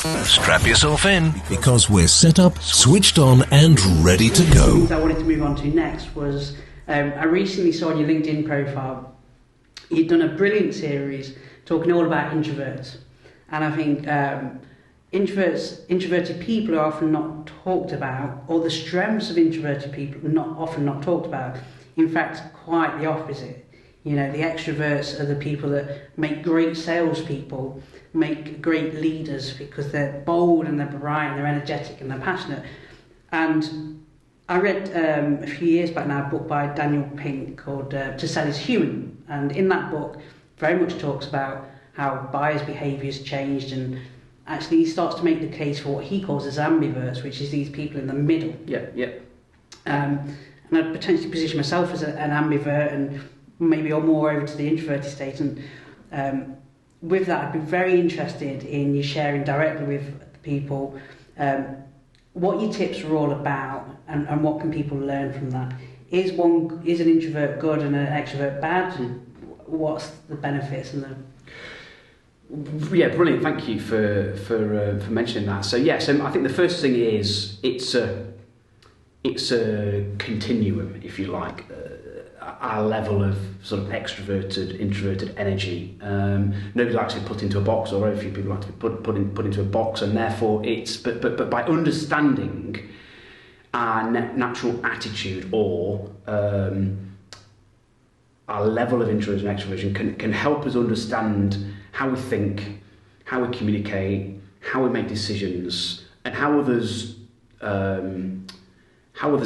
Strap yourself in, because we're set up, switched on, and ready to go. What I wanted to move on to next was, I recently saw on your LinkedIn profile, you'd done a brilliant series talking all about introverts. And I think introverted people are often not talked about, or the strengths of introverted people are often not talked about. In fact, quite the opposite. You know, the extroverts are the people that make great salespeople, make great leaders because they're bold and they're bright and they're energetic and they're passionate. And I read a few years back now a book by Daniel Pink called To Sell is Human. And in that book, very much talks about how buyers' behaviours changed, and actually he starts to make the case for what he calls as ambiverts, which is these people in the middle. And I'd potentially position myself as an ambivert, and maybe or more over to the introverted state. And with that, I'd be very interested in you sharing directly with people what your tips are all about, and what can people learn from that. Is an introvert good and an extrovert bad? What's the benefits and the... Yeah, brilliant. Thank you for mentioning that. So I think the first thing is it's a continuum, if you like. Our level of sort of extroverted, introverted energy. Nobody likes to be put into a box, or very few people like to be put into a box, and therefore but by understanding our natural attitude, or our level of introversion and extroversion can help us understand how we think, how we communicate, how we make decisions, and how others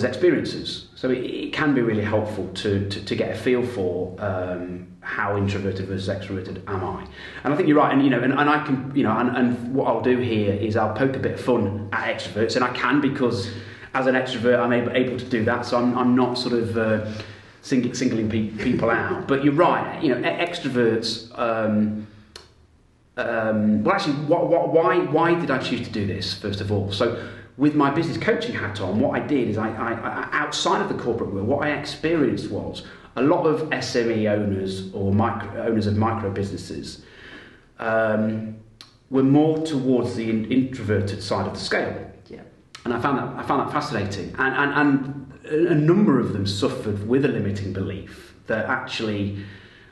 experience us. So it can be really helpful to get a feel for how introverted versus extroverted am I. And I think you're right, and I can, and what I'll do here is I'll poke a bit of fun at extroverts, and I can, because as an extrovert I'm able to do that, so I'm not sort of singling people out. But you're right, extroverts. Well, actually, why did I choose to do this, first of all? So, with my business coaching hat on, what I did is I outside of the corporate world, what I experienced was a lot of SME owners or owners of micro businesses were more towards the introverted side of the scale. Yeah. And I found that fascinating. And a number of them suffered with a limiting belief that actually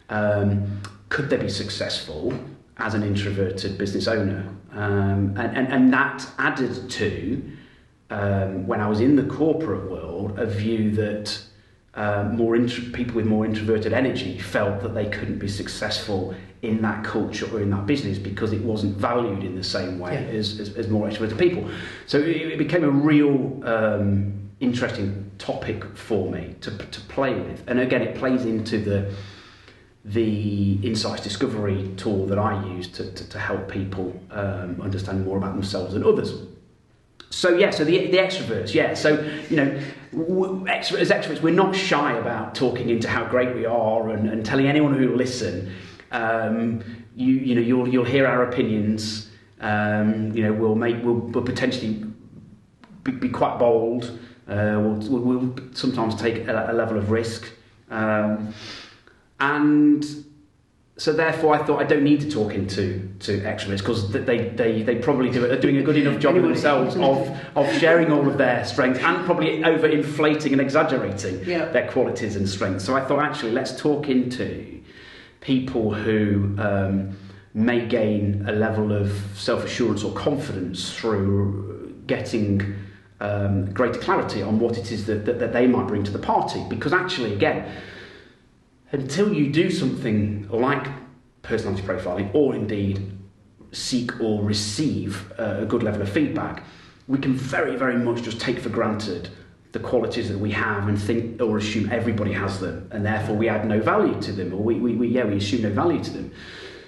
could they be successful as an introverted business owner, and that added to when I was in the corporate world a view that people with more introverted energy felt that they couldn't be successful in that culture or in that business because it wasn't valued in the same way as more extroverted people. So it became a real interesting topic for me to play with, and again it plays into the insights discovery tool that I use to help people understand more about themselves and others. So the extroverts, so as extroverts we're not shy about talking into how great we are and telling anyone who will listen. You'll hear our opinions. We'll potentially be quite bold. We'll sometimes take a level of risk. And so therefore I thought I don't need to talk into extroverts, because they probably are doing a good enough job of themselves of sharing all of their strengths, and probably over inflating and exaggerating their qualities and strengths. So I thought, actually, let's talk into people who may gain a level of self-assurance or confidence through getting greater clarity on what it is that they might bring to the party. Because actually, again, until you do something like personality profiling, or indeed seek or receive a good level of feedback, we can very, very much just take for granted the qualities that we have and think or assume everybody has them, and therefore we add no value to them, or we assume no value to them.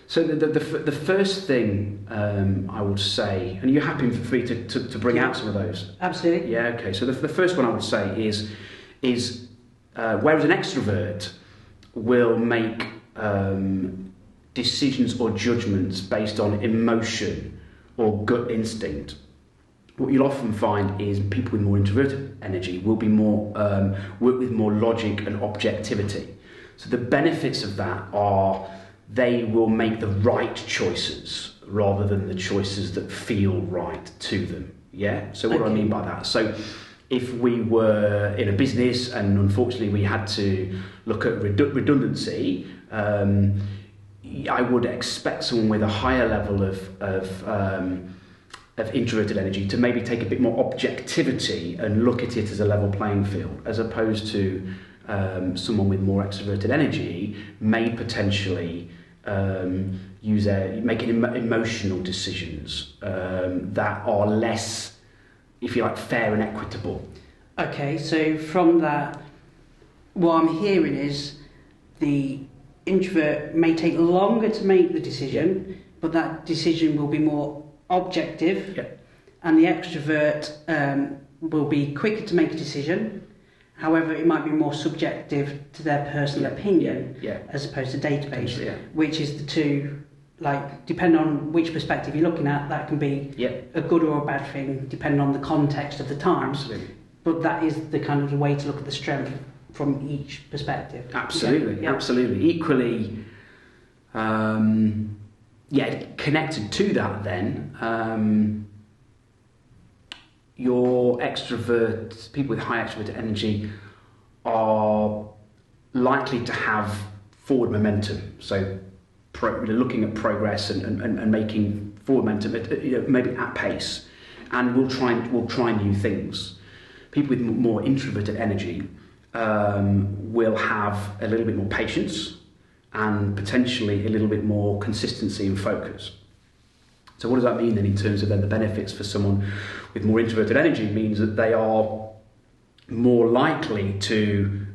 So the first thing I would say, and you're happy for me to bring out some of those? Absolutely. Yeah, okay. So the first one I would say is whereas an extrovert will make decisions or judgments based on emotion or gut instinct, what you'll often find is people with more introverted energy will be more work with more logic and objectivity. So the benefits of that are they will make the right choices rather than the choices that feel right to them. Yeah. So what do I mean by that? So if we were in a business and unfortunately we had to look at redundancy, I would expect someone with a higher level of introverted energy to maybe take a bit more objectivity and look at it as a level playing field, as opposed to someone with more extroverted energy may potentially making emotional decisions that are less, if you like, fair and equitable. Okay, so from that, what I'm hearing is the introvert may take longer to make the decision, but that decision will be more objective, and the extrovert will be quicker to make a decision. However, it might be more subjective to their personal opinion as opposed to database, which is the two, like, depending on which perspective you're looking at, that can be a good or a bad thing, depending on the context of the times. Absolutely. But that is the kind of the way to look at the strength from each perspective. Absolutely, absolutely. Equally, connected to that then, your extroverts, people with high extroverted energy, are likely to have forward momentum. So looking at progress and making forward momentum, maybe at pace, and will try new things. People with more introverted energy will have a little bit more patience and potentially a little bit more consistency and focus. So what does that mean then in terms of then the benefits for someone with more introverted energy? It means that they are more likely to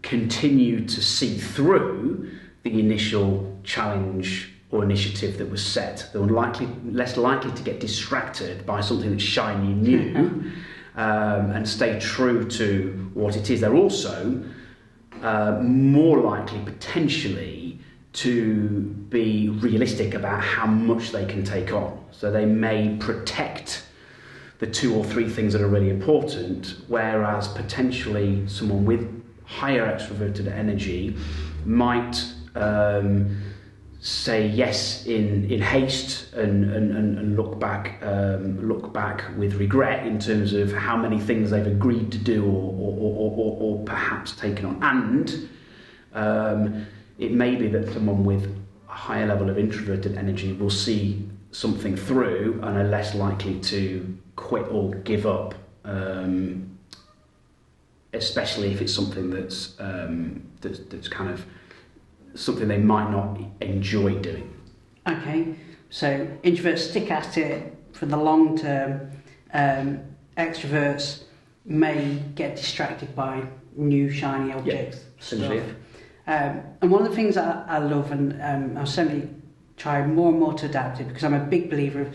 continue to see through the initial challenge or initiative that was set. They're less likely to get distracted by something that's shiny and new and stay true to what it is. They're also more likely potentially to be realistic about how much they can take on. So they may protect the 2 or 3 things that are really important, whereas potentially someone with higher extroverted energy might say yes in haste and look back with regret in terms of how many things they've agreed to do or perhaps taken on. And it may be that someone with a higher level of introverted energy will see something through and are less likely to quit or give up, especially if it's something that's kind of something they might not enjoy doing. Okay, so introverts stick at it for the long term. Extroverts may get distracted by new shiny objects. Stuff. And one of the things I love, and I'll certainly try more and more to adapt it, because I'm a big believer of,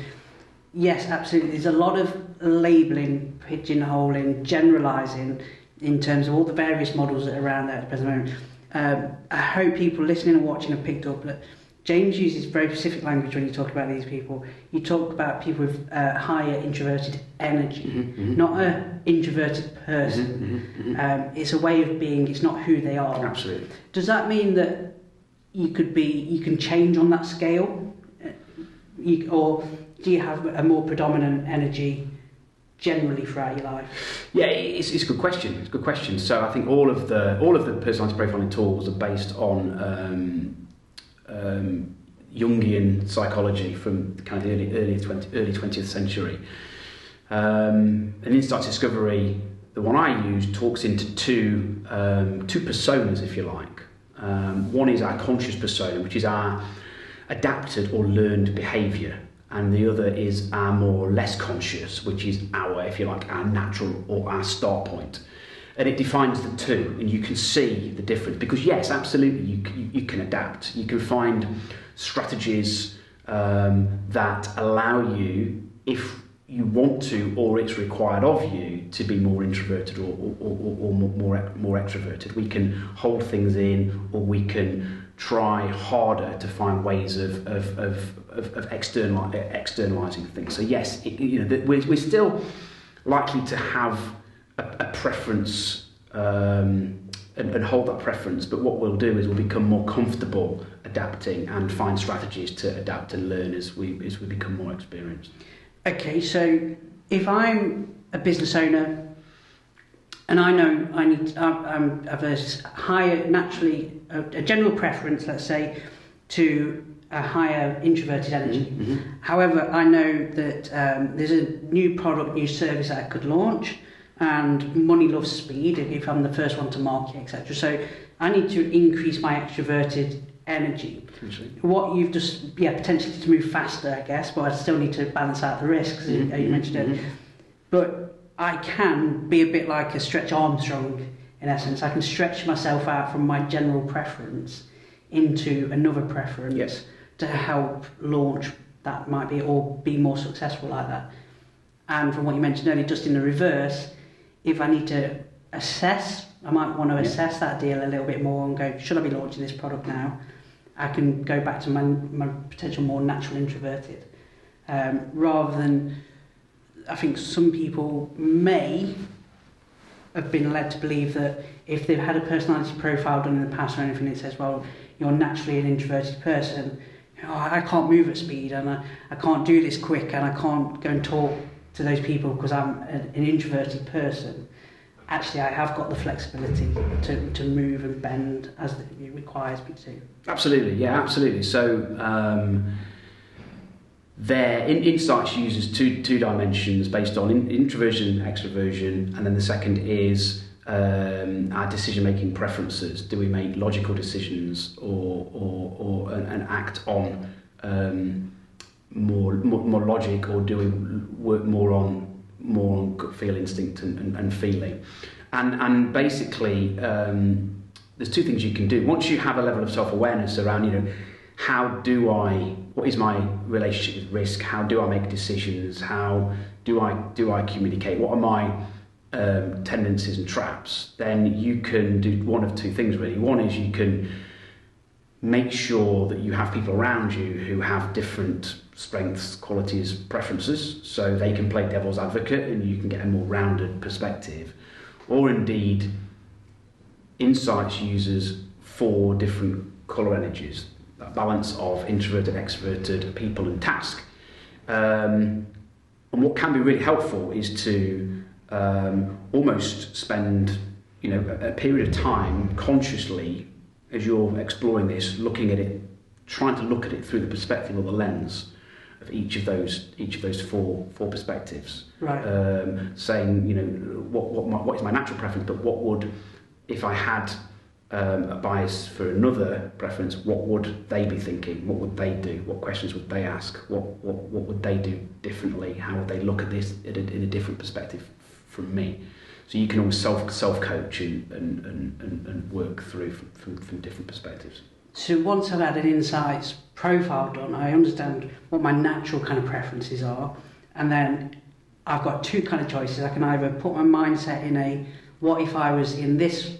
yes, absolutely, there's a lot of labelling, pigeonholing, generalising in terms of all the various models that are around there at the present moment. I hope people listening and watching have picked up that James uses very specific language when you talk about these people. You talk about people with higher introverted energy, not an introverted person. It's a way of being, it's not who they are. Absolutely. Does that mean that you can change on that scale? Or do you have a more predominant energy generally throughout your life? Yeah, it's a good question. It's a good question. So I think all of the personality profiling tools are based on Jungian psychology from kind of the early 20th century. And Insight Discovery, the one I use, talks into two personas, if you like. One is our conscious persona, which is our adapted or learned behaviour, and the other is our more less conscious, which is our, if you like, our natural or our start point. And it defines the two, and you can see the difference. Because yes, absolutely, you can adapt. You can find strategies that allow you, if you want to, or it's required of you, to be more introverted or more extroverted. We can hold things in, or we can try harder to find ways of externalizing things. So yes, we're still likely to have a preference and hold that preference, but what we'll do is we'll become more comfortable adapting and find strategies to adapt and learn as we become more experienced. Okay, so if I'm a business owner and I know I need have a higher, naturally, a general preference, let's say, to a higher introverted energy. Mm-hmm. However, I know that there's a new product, new service that I could launch, and money loves speed if I'm the first one to market, etc. So I need to increase my extroverted energy. What you've just, potentially to move faster, I guess, but I still need to balance out the risks, you mentioned it. But I can be a bit like a Stretch Armstrong, in essence. I can stretch myself out from my general preference into another preference to help launch that might be, or be more successful like that. And from what you mentioned earlier, just in the reverse, if I need to assess, I might want to assess that deal a little bit more and go, should I be launching this product now? I can go back to my potential more natural introverted. Rather than, I think some people may have been led to believe that if they've had a personality profile done in the past or anything, it says, well, you're naturally an introverted person. I can't move at speed, and I can't do this quick, and I can't go and talk to those people because I'm an introverted person. Actually, I have got the flexibility to move and bend as it requires me to. Absolutely, absolutely. So Insights uses two dimensions based on introversion and extroversion, and then the second is our decision-making preferences. Do we make logical decisions and act on more logic, or do we work more on gut feel, instinct and feeling? And basically, there's two things you can do. Once you have a level of self-awareness around, what is my relationship with risk? How do I make decisions? How do I communicate? What are my tendencies and traps? Then you can do one of two things really. One is you can make sure that you have people around you who have different strengths, qualities, preferences, so they can play devil's advocate and you can get a more rounded perspective. Or indeed, Insights uses 4 different colour energies, that balance of introverted, extroverted, people and task. And what can be really helpful is to almost spend a period of time consciously, as you're exploring this, looking at it, trying to look at it through the perspective or the lens of each of those 4 perspectives. Right. Saying, what is my natural preference, but what would, if I had a bias for another preference, what would they be thinking? What would they do? What questions would they ask? What would they do differently? How would they look at this in a different perspective from me? So you can always self-coach and work through from different perspectives. So once I've had an Insights profile done, I understand what my natural kind of preferences are, and then I've got 2 kind of choices. I can either put my mindset in a, what if I was in this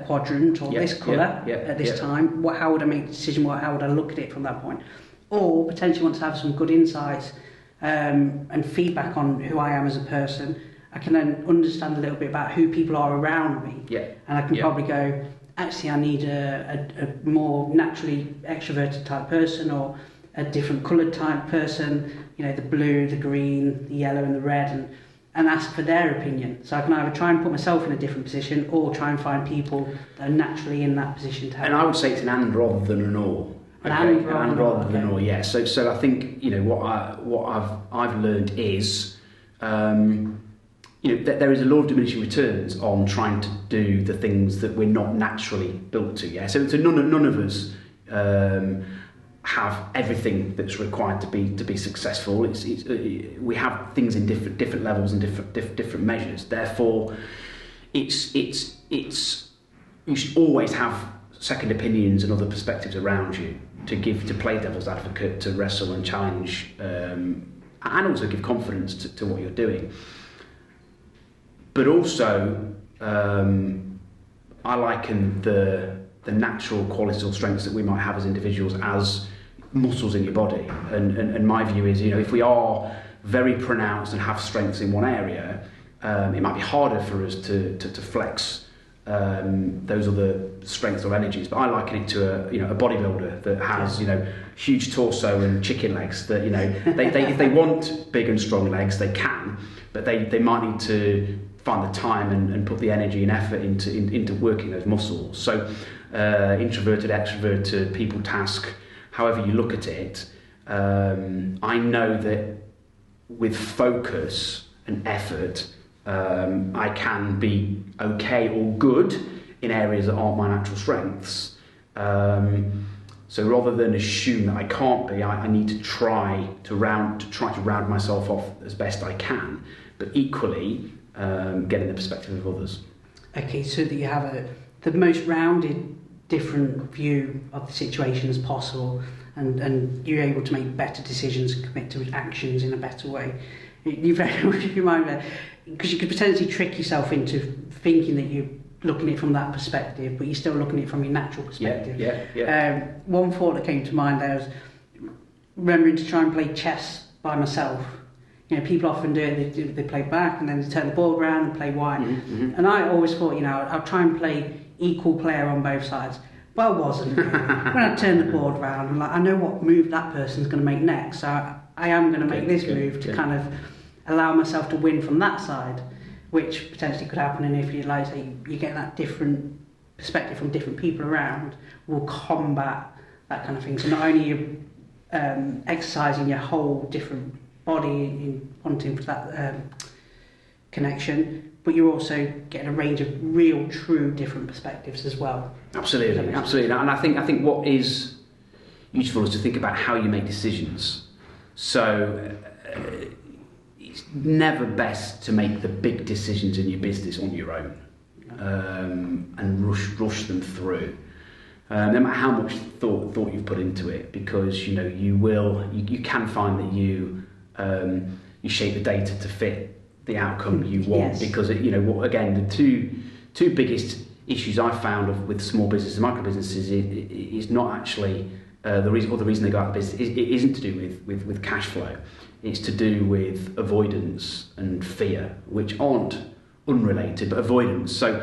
quadrant or this colour at this time, how would I make a decision, how would I look at it from that point? Or potentially want to have some good insights and feedback on who I am as a person. I can then understand a little bit about who people are around me, and I can probably go, actually I need a more naturally extroverted type person, or a different coloured type person, the blue, the green, the yellow and the red, and ask for their opinion. So I can either try and put myself in a different position, or try and find people that are naturally in that position to help. And I would say it's an and rather than an or. And rather than or, yeah. So I think what I've learned is that there is a law of diminishing returns on trying to do the things that we're not naturally built to. Yeah. So none of us have everything that's required to be successful. We have things in different levels and different measures. Therefore, you should always have second opinions and other perspectives around you to play devil's advocate, to wrestle and challenge, and also give confidence to what you're doing. But also, I liken the natural qualities or strengths that we might have as individuals as muscles in your body. And my view is, if we are very pronounced and have strengths in one area, it might be harder for us to flex those other strengths or energies. But I liken it to a bodybuilder that has huge torso and chicken legs. That they if they want big and strong legs, they can, but they might need to find the time and put the energy and effort into working those muscles. So introverted, extroverted, people task, however you look at it, I know that with focus and effort, I can be okay or good in areas that aren't my natural strengths. So rather than assume that I can't be, I need to try to round myself off as best I can, but equally getting the perspective of others. Okay, so that you have the most rounded, different view of the situation as possible, and you're able to make better decisions and commit to actions in a better way. You very much remind me, because you could potentially trick yourself into thinking that you're looking at it from that perspective, but you're still looking at it from your natural perspective. Yeah. One thought that came to mind there was remembering to try and play chess by myself. People often do it, they play back and then they turn the board around and play white. Mm-hmm. And I always thought, I'll try and play equal player on both sides. But I wasn't. When I turned the board around, I'm like, I know what move that person's going to make next, so I am going to make this move to kind of allow myself to win from that side, which potentially could happen. And if you you get that different perspective from different people around, will combat that kind of thing. So not only you're exercising your whole different body in wanting for that connection, but you're also getting a range of real, true, different perspectives as well. Absolutely. And I think what is useful is to think about how you make decisions. So it's never best to make the big decisions in your business on your own and rush them through. No matter how much thought you've put into it, because you can find that you shape the data to fit the outcome you want. Yes. Because again, the two biggest issues I found with small businesses and micro businesses is not actually the reason they go out of business. It isn't to do with cash flow. It's to do with avoidance and fear, which aren't unrelated, but avoidance. So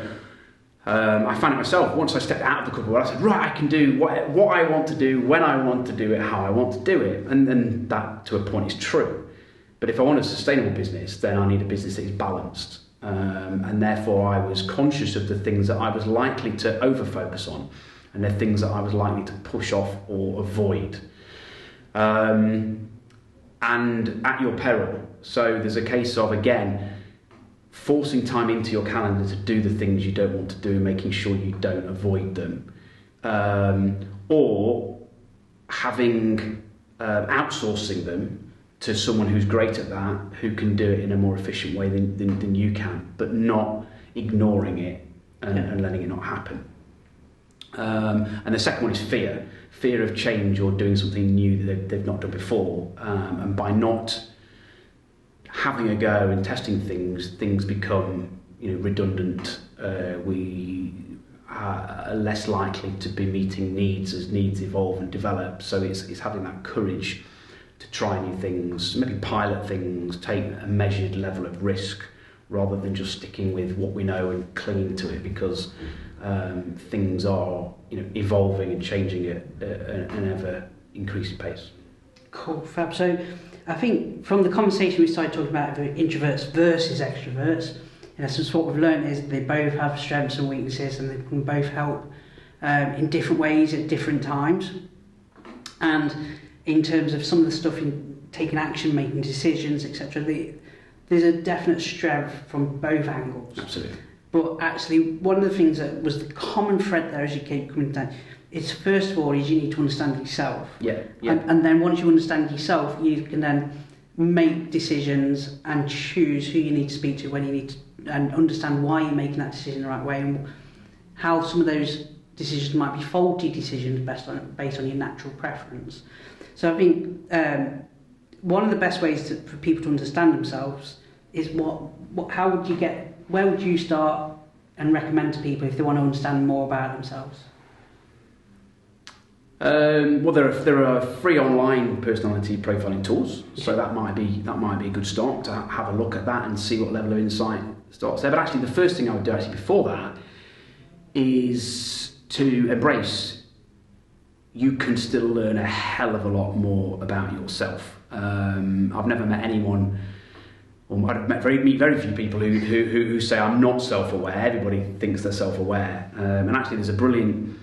I found it myself. Once I stepped out of the cupboard, I said, right, I can do what I want to do, when I want to do it, how I want to do it. And that, to a point, is true. But if I want a sustainable business, then I need a business that is balanced. And therefore, I was conscious of the things that I was likely to over-focus on and the things that I was likely to push off or avoid. And at your peril. So there's a case of, again, forcing time into your calendar to do the things you don't want to do and making sure you don't avoid them. Or having outsourcing them to someone who's great at that, who can do it in a more efficient way than you can, but not ignoring it and letting it not happen. And the second one is fear of change or doing something new that they've not done before. And by not having a go and testing things become redundant. We are less likely to be meeting needs as needs evolve and develop. So it's having that courage to try new things, maybe pilot things, take a measured level of risk rather than just sticking with what we know and clinging to it, because things are evolving and changing at an ever increasing pace. Cool, fab. So I think from the conversation we started talking about introverts versus extroverts, in essence what we've learned is they both have strengths and weaknesses, and they can both help in different ways at different times. And in terms of some of the stuff in taking action, making decisions, etc., there's a definite strength from both angles. Absolutely. But actually, one of the things that was the common thread there as you keep coming down is, first of all, is you need to understand yourself. Yeah. And then once you understand yourself, you can then make decisions and choose who you need to speak to, when you need to, and understand why you're making that decision the right way, and how some of those decisions might be faulty decisions based on your natural preference. So I think one of the best ways for people to understand themselves is where would you start and recommend to people if they want to understand more about themselves? Well, there are free online personality profiling tools, so that might be a good start to have a look at that and see what level of insight starts there. But actually, the first thing I would do before that is to embrace you can still learn a hell of a lot more about yourself. I've never met anyone, or I've met very few people who say I'm not self-aware. Everybody thinks they're self-aware, and actually there's a brilliant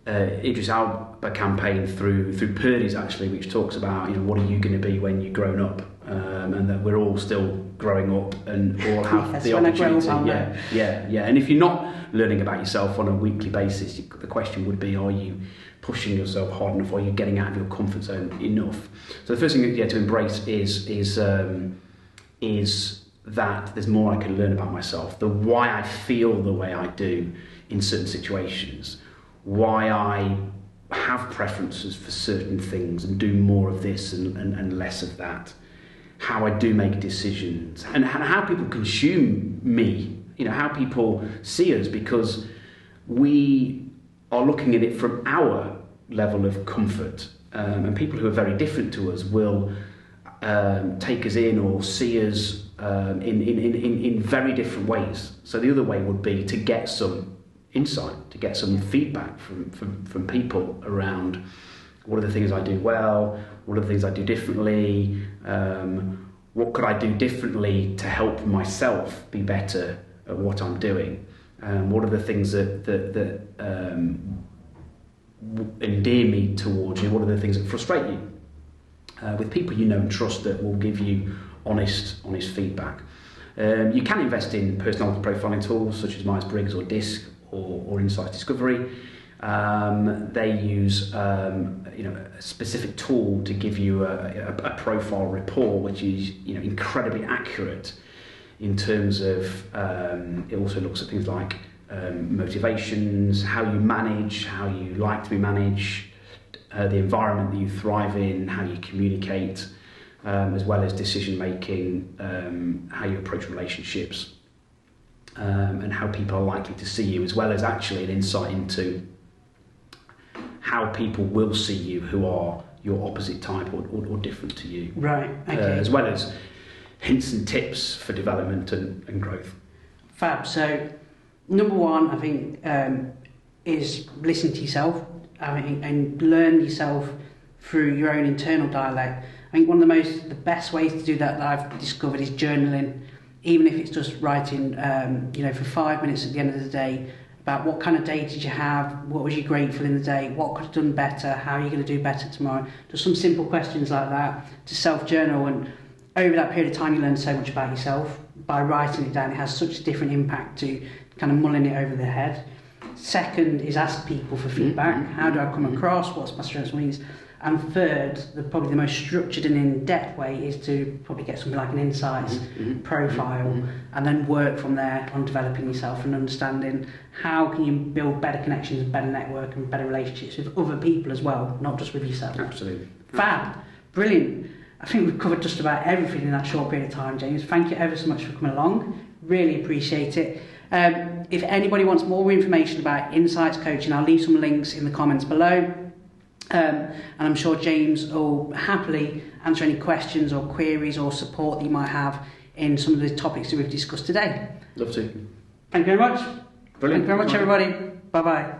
Idris Elba campaign through Purdy's actually, which talks about, you know, what are you going to be when you've grown up, and that we're all still growing up and all have the opportunity. And if you're not learning about yourself on a weekly basis, the question would be, are you pushing yourself hard enough? Are you getting out of your comfort zone enough? So the first thing to embrace is that there's more I can learn about myself, the why I feel the way I do in certain situations, why I have preferences for certain things and do more of this and less of that, how I do make decisions, and how people consume me, you know, how people see us, because we are looking at it from our level of comfort, and people who are very different to us will take us in or see us in very different ways. So the other way would be to get some insight, to get some feedback from people around what are the things I do well, what are the things I do differently, what could I do differently to help myself be better at what I'm doing, what are the things that endear me towards you, what are the things that frustrate you, with people you know and trust that will give you honest feedback. You can invest in personality profiling tools such as Myers-Briggs or DISC or Insight Discovery. They use a specific tool to give you a profile report, which is incredibly accurate in terms of it also looks at things like motivations, how you manage, how you like to be managed, the environment that you thrive in, how you communicate, as well as decision making, how you approach relationships, and how people are likely to see you, as well as actually an insight into how people will see you who are your opposite type or different to you. Right, okay. As well as hints and tips for development and growth. Fab. So, number one, I think, is listen to yourself, and learn yourself through your own internal dialect. I think one of the best ways to do that I've discovered is journaling, even if it's just writing, for 5 minutes at the end of the day, about what kind of day did you have, what was you grateful in the day, what could have done better, how are you going to do better tomorrow. Just some simple questions like that to self-journal, and over that period of time you learn so much about yourself. By writing it down, it has such a different impact to kind of mulling it over their head. Second is ask people for feedback. How do I come across? What's my strengths and weaknesses? And third, probably the most structured and in-depth way is to probably get something like an insights profile, and then work from there on developing yourself and understanding how can you build better connections, better network and better relationships with other people as well, not just with yourself. Absolutely. Fab. Brilliant. I think we've covered just about everything in that short period of time, James. Thank you ever so much for coming along. Really appreciate it. If anybody wants more information about Insights Coaching, I'll leave some links in the comments below. And I'm sure James will happily answer any questions or queries or support that you might have in some of the topics that we've discussed today. Love to. Thank you very much. Brilliant. Thank you very much, everybody. Bye-bye.